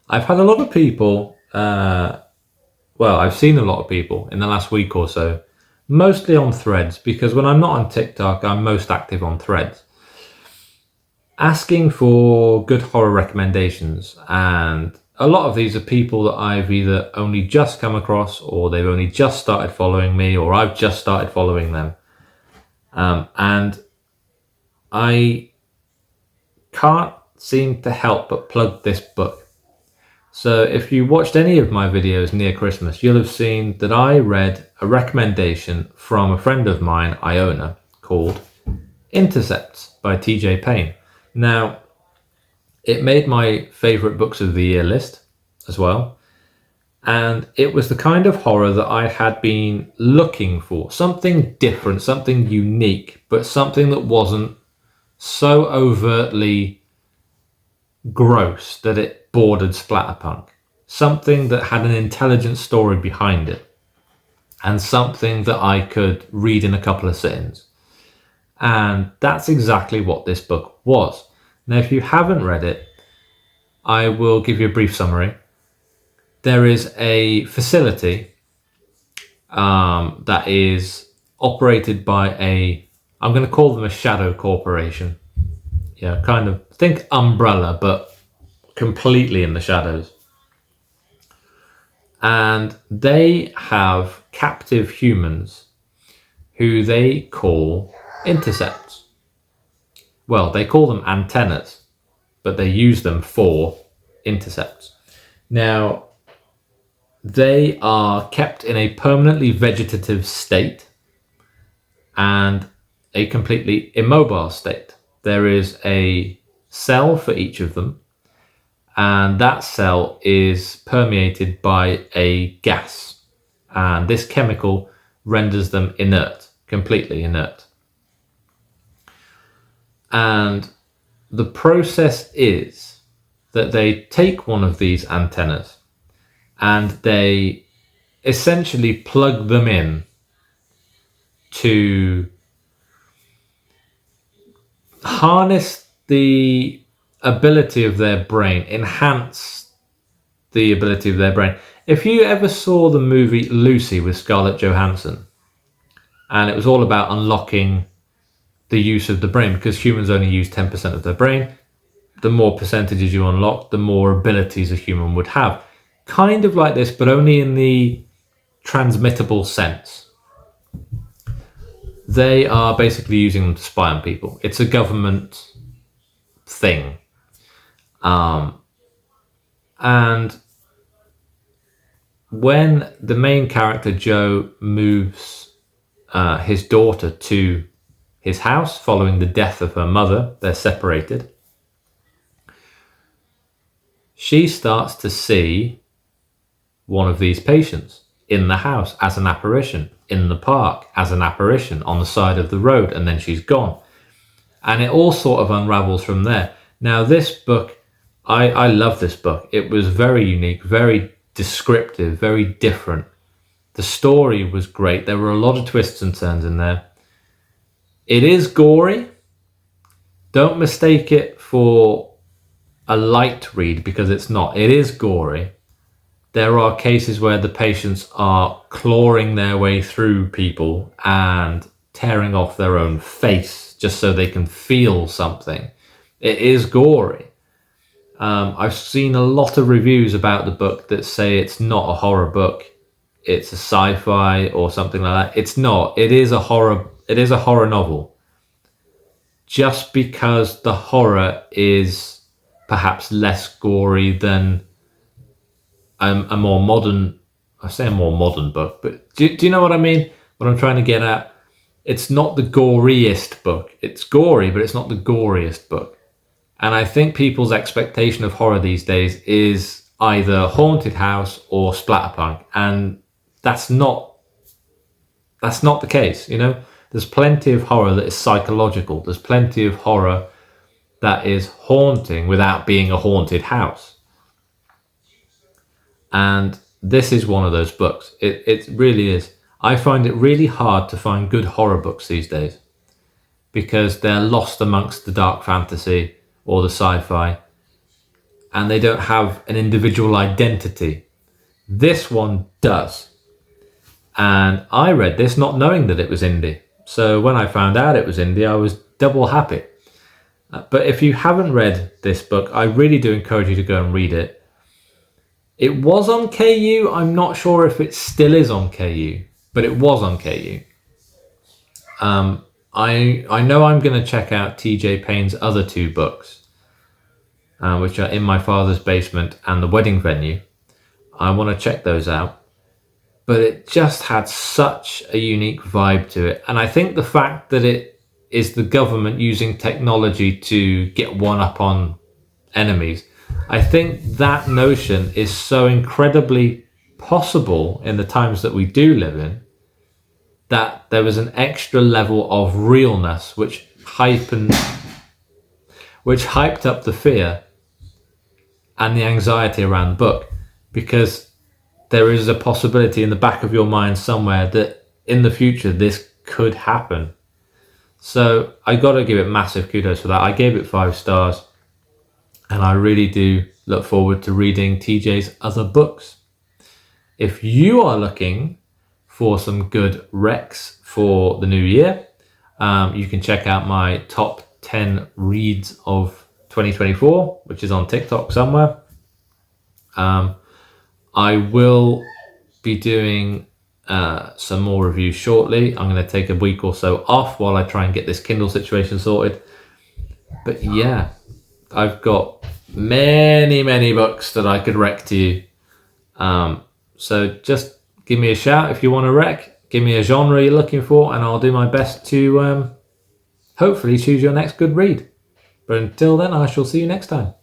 I've had a lot of people, I've seen a lot of people in the last week or so, mostly on Threads, because when I'm not on TikTok, I'm most active on Threads, asking for good horror recommendations. And a lot of these are people that I've either only just come across, or they've only just started following me, or I've just started following them. And I can't seem to help but plug this book. So if you watched any of my videos near Christmas, you'll have seen that I read a recommendation from a friend of mine, Iona, called Intercepts by TJ Payne. Now, it made my favourite books of the year list as well. And it was the kind of horror that I had been looking for. Something different, something unique, but something that wasn't so overtly gross that it bordered splatterpunk. Something that had an intelligent story behind it. And something that I could read in a couple of sittings. And that's exactly what this book was. Now, if you haven't read it, I will give you a brief summary. There is a facility that is operated by I'm going to call them a shadow corporation. Yeah, kind of think Umbrella, but completely in the shadows. And they have captive humans who they call intercepts. Well, they call them antennas, but they use them for intercepts. Now, they are kept in a permanently vegetative state and a completely immobile state. There is a cell for each of them, and that cell is permeated by a gas. And this chemical renders them inert, completely inert. And the process is that they take one of these antennas and they essentially plug them in to harness the ability of their brain, enhance the ability of their brain. If you ever saw the movie Lucy with Scarlett Johansson, and it was all about unlocking the use of the brain, because humans only use 10% of their brain, the more percentages you unlock, the more abilities a human would have. Kind of like this, but only in the transmittable sense. They are basically using them to spy on people. It's a government thing. And when the main character, Joe, moves his daughter to his house following the death of her mother, they're separated. She starts to see one of these patients in the house as an apparition, in the park as an apparition, on the side of the road, and then she's gone. And it all sort of unravels from there. Now, this book, I love this book. It was very unique, very descriptive, very different. The story was great. There were a lot of twists and turns in there. It is gory. Don't mistake it for a light read, because it's not. It is gory. There are cases where the patients are clawing their way through people and tearing off their own face just so they can feel something. It is gory. I've seen a lot of reviews about the book that say it's not a horror book. It's a sci-fi or something like that. It's not. It is a horror. It is a horror novel. Just because the horror is perhaps less gory than a more modern, I say a more modern book, but do you know what I mean? What I'm trying to get at? It's not the goriest book. It's gory, but it's not the goriest book. And I think people's expectation of horror these days is either haunted house or splatterpunk, and that's not the case. You know, there's plenty of horror that is psychological. There's plenty of horror that is haunting without being a haunted house. And this is one of those books. It really is. I find it really hard to find good horror books these days because they're lost amongst the dark fantasy or the sci-fi. and they don't have an individual identity. This one does. And I read this not knowing that it was indie. So when I found out it was indie, I was double happy. But if you haven't read this book, I really do encourage you to go and read it. It was on KU. I'm not sure if it still is on KU, but it was on KU. I know I'm going to check out TJ Payne's other two books, which are In My Father's Basement and The Wedding Venue. I want to check those out. But it just had such a unique vibe to it. And I think the fact that it is the government using technology to get one up on enemies, I think that notion is so incredibly possible in the times that we do live in, that there was an extra level of realness which hyped up the fear and the anxiety around the book, because there is a possibility in the back of your mind somewhere that in the future this could happen. So I got to give it massive kudos for that. I gave it 5 stars, and I really do look forward to reading TJ's other books. If you are looking for some good recs for the new year, you can check out my top 10 reads of 2024, which is on TikTok somewhere. I will be doing some more reviews shortly. I'm going to take a week or so off while I try and get this Kindle situation sorted. But yeah, I've got many books that I could rec to you. So just give me a shout if you want to rec. Give me a genre you're looking for, and I'll do my best to hopefully choose your next good read. But until then, I shall see you next time.